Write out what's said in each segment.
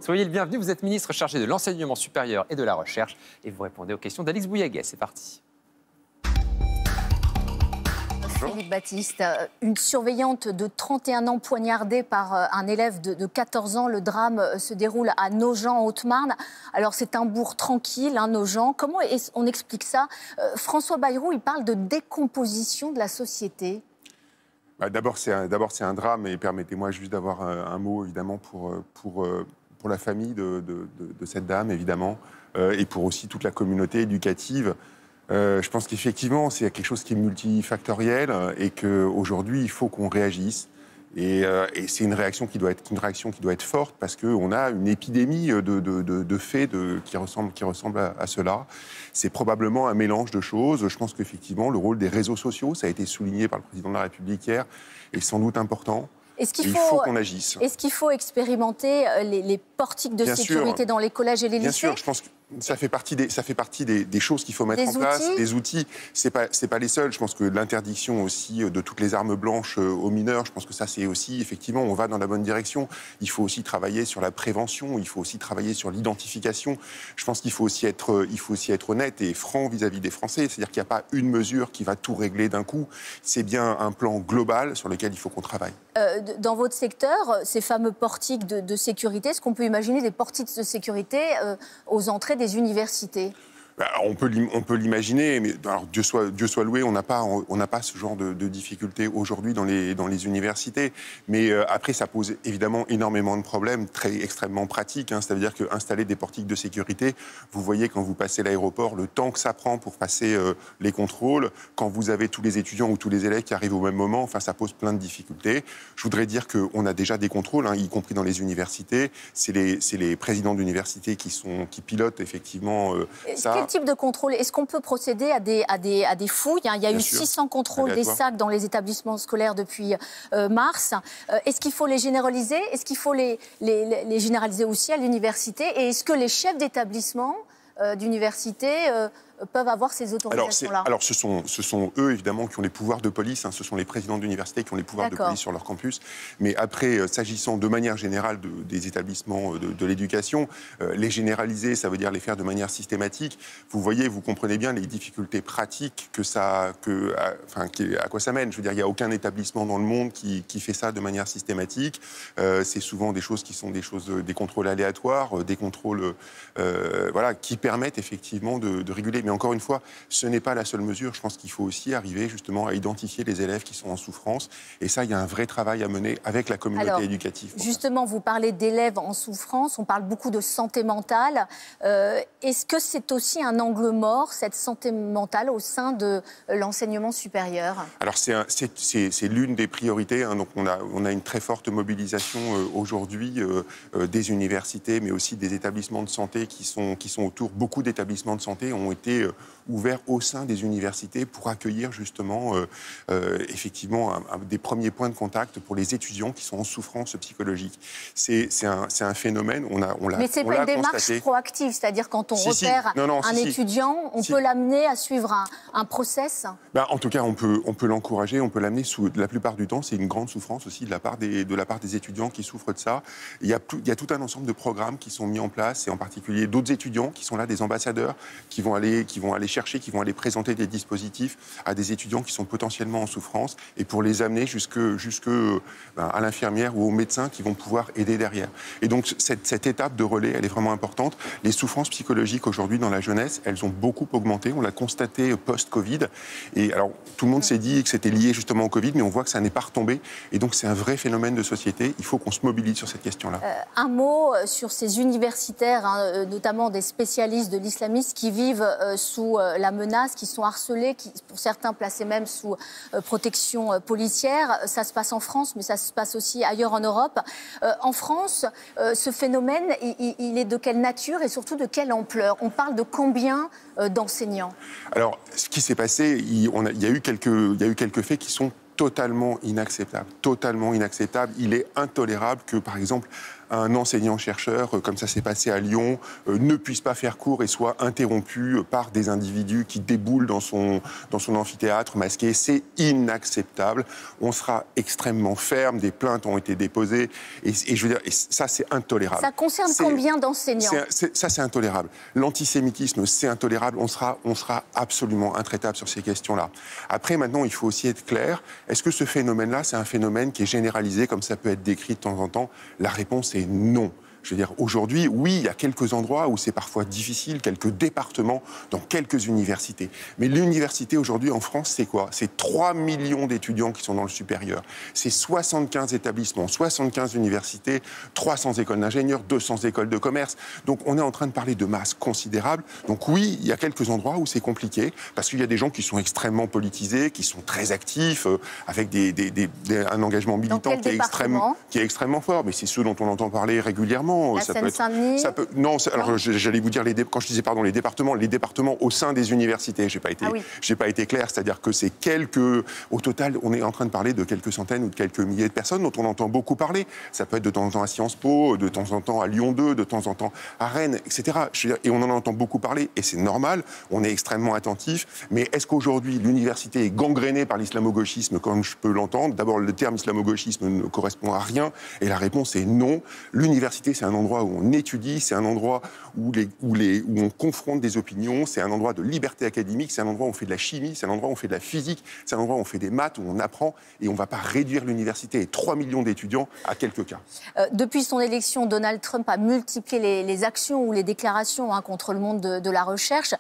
Soyez le bienvenu, vous êtes ministre chargé de l'enseignement supérieur et de la recherche et vous répondez aux questions d'Alix Bouillaguet. C'est parti. Philippe Baptiste, une surveillante de 31 ans poignardée par un élève de 14 ans. Le drame se déroule à Nogent, en Haute-Marne. Alors c'est un bourg tranquille, hein, Nogent. Comment on explique ça? François Bayrou, il parle de décomposition de la société. D'abord, c'est un drame, et permettez-moi juste d'avoir un mot, évidemment, pour la famille de cette dame, évidemment, et pour aussi toute la communauté éducative. Je pense qu'effectivement, c'est quelque chose qui est multifactoriel et qu'aujourd'hui, il faut qu'on réagisse. Et c'est une réaction qui doit être forte parce qu'on a une épidémie de faits qui ressemble à cela. C'est probablement un mélange de choses. Je pense qu'effectivement, le rôle des réseaux sociaux, ça a été souligné par le président de la République hier, est sans doute important. Il faut qu'on agisse. Est-ce qu'il faut expérimenter les portiques de sécurité dans les collèges et les lycées? Bien sûr, je pense que ça fait partie des choses qu'il faut mettre en place. Des outils, c'est pas les seuls. Je pense que l'interdiction aussi de toutes les armes blanches aux mineurs, je pense que ça c'est aussi, effectivement, on va dans la bonne direction. Il faut aussi travailler sur la prévention, il faut aussi travailler sur l'identification. Je pense qu'il faut aussi être honnête et franc vis-à-vis des Français. C'est-à-dire qu'il n'y a pas une mesure qui va tout régler d'un coup. C'est bien un plan global sur lequel il faut qu'on travaille. Dans votre secteur, ces fameux portiques de sécurité, est-ce qu'on peut imaginer des portiques de sécurité aux entrées des universités? On peut l'imaginer, mais alors, Dieu soit loué, on n'a pas ce genre de difficultés aujourd'hui dans les universités. Mais après, ça pose évidemment énormément de problèmes, extrêmement pratiques. Ça veut dire qu'installer des portiques de sécurité, vous voyez quand vous passez l'aéroport, le temps que ça prend pour passer les contrôles, quand vous avez tous les étudiants ou tous les élèves qui arrivent au même moment, enfin, ça pose plein de difficultés. Je voudrais dire qu'on a déjà des contrôles, y compris dans les universités. C'est les présidents d'université qui pilotent effectivement ça. Quel type de contrôle? Est-ce qu'on peut procéder à des fouilles? Il y a eu 600 contrôles des sacs dans les établissements scolaires depuis mars. Est-ce qu'il faut les généraliser? Est-ce qu'il faut les généraliser aussi à l'université? Et est-ce que les chefs d'établissement d'université peuvent avoir ces autorisations-là? Alors, ce sont eux, évidemment, qui ont les pouvoirs de police. Ce sont les présidents d'université qui ont les pouvoirs de police sur leur campus. Mais après, s'agissant de manière générale des établissements de l'éducation, les généraliser, ça veut dire les faire de manière systématique. Vous comprenez bien les difficultés pratiques à quoi ça mène. Je veux dire, il n'y a aucun établissement dans le monde qui fait ça de manière systématique. C'est souvent des choses qui sont des contrôles aléatoires, des contrôles qui permettent effectivement de réguler. Mais encore une fois, ce n'est pas la seule mesure. Je pense qu'il faut aussi arriver justement à identifier les élèves qui sont en souffrance. Et ça, il y a un vrai travail à mener avec la communauté éducative. Justement, vous parlez d'élèves en souffrance, on parle beaucoup de santé mentale. Est-ce que c'est aussi un angle mort, cette santé mentale, au sein de l'enseignement supérieur? Alors, c'est l'une des priorités. Donc, on a une très forte mobilisation aujourd'hui des universités, mais aussi des établissements de santé qui sont autour. Beaucoup d'établissements de santé ont été ouverts au sein des universités pour accueillir justement effectivement des premiers points de contact pour les étudiants qui sont en souffrance psychologique. C'est un phénomène, Mais ce n'est pas une démarche proactive, c'est-à-dire quand on repère un étudiant, on peut l'amener à suivre un process? En tout cas, on peut l'encourager, on peut l'amener la plupart du temps, c'est une grande souffrance aussi de la part des étudiants qui souffrent de ça. Il y a tout un ensemble de programmes qui sont mis en place, et en particulier d'autres étudiants qui sont là, des ambassadeurs, qui vont aller chercher, qui vont aller présenter des dispositifs à des étudiants qui sont potentiellement en souffrance, et pour les amener jusque à l'infirmière ou aux médecins qui vont pouvoir aider derrière. Et donc cette étape de relais, elle est vraiment importante. Les souffrances psychologiques aujourd'hui dans la jeunesse, elles ont beaucoup augmenté. On l'a constaté post-Covid. Et alors tout le monde s'est dit que c'était lié justement au Covid, mais on voit que ça n'est pas retombé. Et donc c'est un vrai phénomène de société. Il faut qu'on se mobilise sur cette question-là. Un mot sur ces universitaires, notamment des spécialistes de l'islamisme qui vivent sous la menace, qui sont harcelés, qui, pour certains placés même sous protection policière. Ça se passe en France, mais ça se passe aussi ailleurs en Europe. En France, ce phénomène, il est de quelle nature et surtout de quelle ampleur? On parle de combien d'enseignants? Alors, ce qui s'est passé, il y a eu quelques faits qui sont totalement inacceptables. Totalement inacceptables. Il est intolérable que, par exemple, un enseignant-chercheur, comme ça s'est passé à Lyon, ne puisse pas faire cours et soit interrompu par des individus qui déboulent dans son amphithéâtre masqué. C'est inacceptable. On sera extrêmement ferme. Des plaintes ont été déposées. Et je veux dire, et ça, c'est intolérable. Ça concerne combien d'enseignants? Ça, c'est intolérable. L'antisémitisme, c'est intolérable. On sera absolument intraitable sur ces questions-là. Après, maintenant, il faut aussi être clair. Est-ce que ce phénomène-là, c'est un phénomène qui est généralisé, comme ça peut être décrit de temps en temps? La réponse est non. Je veux dire, aujourd'hui, oui, il y a quelques endroits où c'est parfois difficile, quelques départements, dans quelques universités. Mais l'université, aujourd'hui, en France, c'est quoi? C'est 3 millions d'étudiants qui sont dans le supérieur. C'est 75 établissements, 75 universités, 300 écoles d'ingénieurs, 200 écoles de commerce. Donc, on est en train de parler de masse considérable. Donc, oui, il y a quelques endroits où c'est compliqué, parce qu'il y a des gens qui sont extrêmement politisés, qui sont très actifs, avec un engagement militant qui est extrêmement fort. Mais c'est ceux dont on entend parler régulièrement. La Seine-Saint-Denis. Non, alors j'allais vous dire, quand je disais les départements au sein des universités, j'ai pas été clair, c'est-à-dire que c'est au total, on est en train de parler de quelques centaines ou de quelques milliers de personnes dont on entend beaucoup parler. Ça peut être de temps en temps à Sciences Po, de temps en temps à Lyon 2, de temps en temps à Rennes, etc. Et on en entend beaucoup parler, et c'est normal, on est extrêmement attentif, mais est-ce qu'aujourd'hui l'université est gangrénée par l'islamo-gauchisme, comme je peux l'entendre? D'abord, le terme islamo-gauchisme ne correspond à rien, et la réponse est non. L'université, c'est un endroit où on étudie, c'est un endroit où on confronte des opinions, c'est un endroit de liberté académique, c'est un endroit où on fait de la chimie, c'est un endroit où on fait de la physique, c'est un endroit où on fait des maths, où on apprend, et on ne va pas réduire l'université et 3 millions d'étudiants à quelques cas. Depuis son élection, Donald Trump a multiplié les actions ou les déclarations contre le monde de la recherche.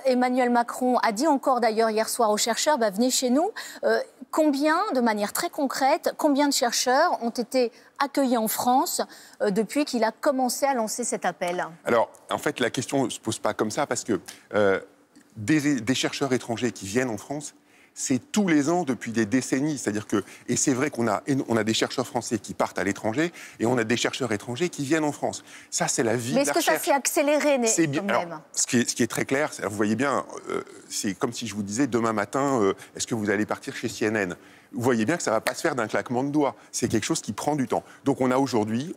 Emmanuel Macron a dit encore d'ailleurs hier soir aux chercheurs, venez chez nous. De manière très concrète, combien de chercheurs ont été accueillis en France depuis qu'il a commencé à lancer cet appel? Alors, en fait, la question ne se pose pas comme ça, parce que des chercheurs étrangers qui viennent en France, c'est tous les ans depuis des décennies. C'est-à-dire que, et c'est vrai qu'on a des chercheurs français qui partent à l'étranger, et on a des chercheurs étrangers qui viennent en France. Ça, c'est la vie de la recherche. Mais est-ce que ça s'est accéléré quand même? Alors, ce qui est très clair, vous voyez bien, c'est comme si je vous disais demain matin, est-ce que vous allez partir chez CNN? Vous voyez bien que ça ne va pas se faire d'un claquement de doigts. C'est quelque chose qui prend du temps. Donc on a aujourd'hui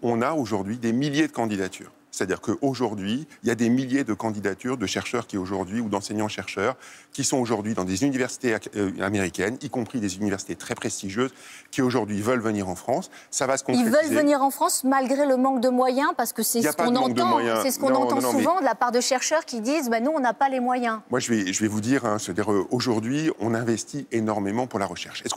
des milliers de candidatures. C'est-à-dire qu'aujourd'hui, il y a des milliers de candidatures de chercheurs ou d'enseignants-chercheurs qui sont aujourd'hui dans des universités américaines, y compris des universités très prestigieuses, qui aujourd'hui veulent venir en France. Ça va se concrétiser. Ils veulent venir en France malgré le manque de moyens, parce que c'est ce qu'on entend. C'est ce qu'on entend souvent de la part de chercheurs qui disent nous, on n'a pas les moyens. Moi, je vais vous dire, aujourd'hui, on investit énormément pour la recherche. Est-ce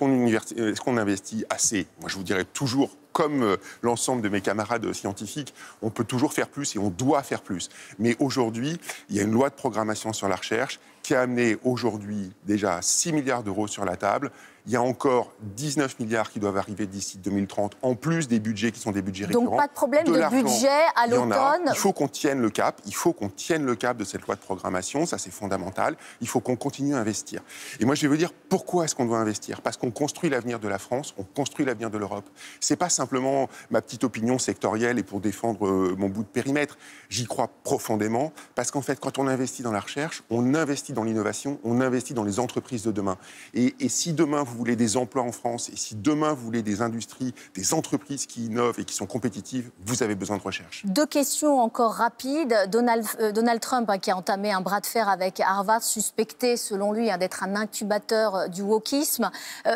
qu'on investit assez? Moi, je vous dirais toujours, comme l'ensemble de mes camarades scientifiques, on peut toujours faire plus et on doit faire plus. Mais aujourd'hui, il y a une loi de programmation sur la recherche qui a amené aujourd'hui déjà 6 milliards d'euros sur la table. Il y a encore 19 milliards qui doivent arriver d'ici 2030, en plus des budgets qui sont des budgets récurrents. Donc pas de problème de budget à l'automne. Il faut qu'on tienne le cap. Il faut qu'on tienne le cap de cette loi de programmation. Ça, c'est fondamental. Il faut qu'on continue à investir. Et moi, je vais vous dire pourquoi est-ce qu'on doit investir. Parce qu'on construit l'avenir de la France, on construit l'avenir de l'Europe. C'est pas simplement ma petite opinion sectorielle et pour défendre mon bout de périmètre. J'y crois profondément parce qu'en fait, quand on investit dans la recherche, on investit dans l'innovation, on investit dans les entreprises de demain. Et si demain, vous voulez des emplois en France, et si demain vous voulez des industries, des entreprises qui innovent et qui sont compétitives, vous avez besoin de recherche. 2 questions encore rapides. Donald Trump, qui a entamé un bras de fer avec Harvard, suspecté selon lui d'être un incubateur du wokisme.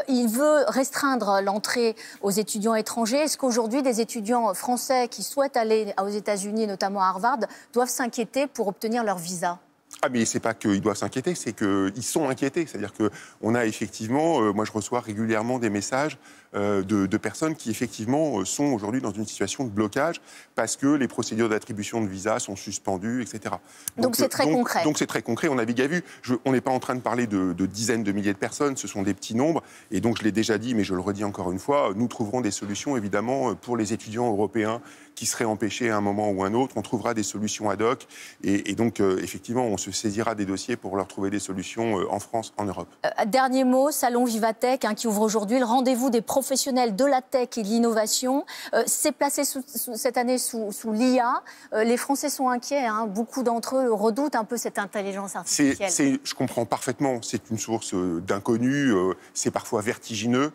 Il veut restreindre l'entrée aux étudiants étrangers. Est-ce qu'aujourd'hui des étudiants français qui souhaitent aller aux États-Unis, notamment à Harvard, doivent s'inquiéter pour obtenir leur visa ? Ah, mais c'est pas qu'ils doivent s'inquiéter, c'est qu'ils sont inquiétés. C'est-à-dire qu'on a effectivement, moi je reçois régulièrement des messages de personnes qui effectivement sont aujourd'hui dans une situation de blocage parce que les procédures d'attribution de visa sont suspendues, etc. Donc c'est très concret. Donc c'est très concret, on navigue à vue. On n'est pas en train de parler de dizaines de milliers de personnes, ce sont des petits nombres. Et donc je l'ai déjà dit, mais je le redis encore une fois, nous trouverons des solutions évidemment pour les étudiants européens qui seraient empêchés à un moment ou un autre. On trouvera des solutions ad hoc. Et donc effectivement, on se saisira des dossiers pour leur trouver des solutions en France, en Europe. Dernier mot, Salon Vivatech qui ouvre aujourd'hui le rendez-vous des professionnels professionnels de la tech et de l'innovation. C'est placé cette année sous l'IA. Les Français sont inquiets, hein. Beaucoup d'entre eux redoutent un peu cette intelligence artificielle. Je comprends parfaitement, c'est une source d'inconnu, c'est parfois vertigineux,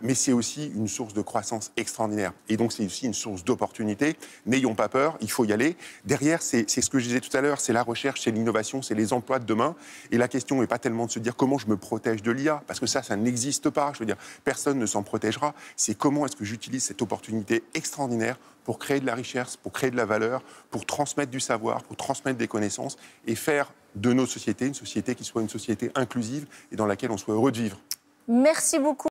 mais c'est aussi une source de croissance extraordinaire. Et donc c'est aussi une source d'opportunité. N'ayons pas peur, il faut y aller. Derrière, c'est ce que je disais tout à l'heure, c'est la recherche, c'est l'innovation, c'est les emplois de demain. Et la question n'est pas tellement de se dire comment je me protège de l'IA, parce que ça n'existe pas. Je veux dire, personne ne s'en protégera. C'est comment est-ce que j'utilise cette opportunité extraordinaire pour créer de la richesse, pour créer de la valeur, pour transmettre du savoir, pour transmettre des connaissances et faire de nos sociétés une société qui soit une société inclusive et dans laquelle on soit heureux de vivre. Merci beaucoup.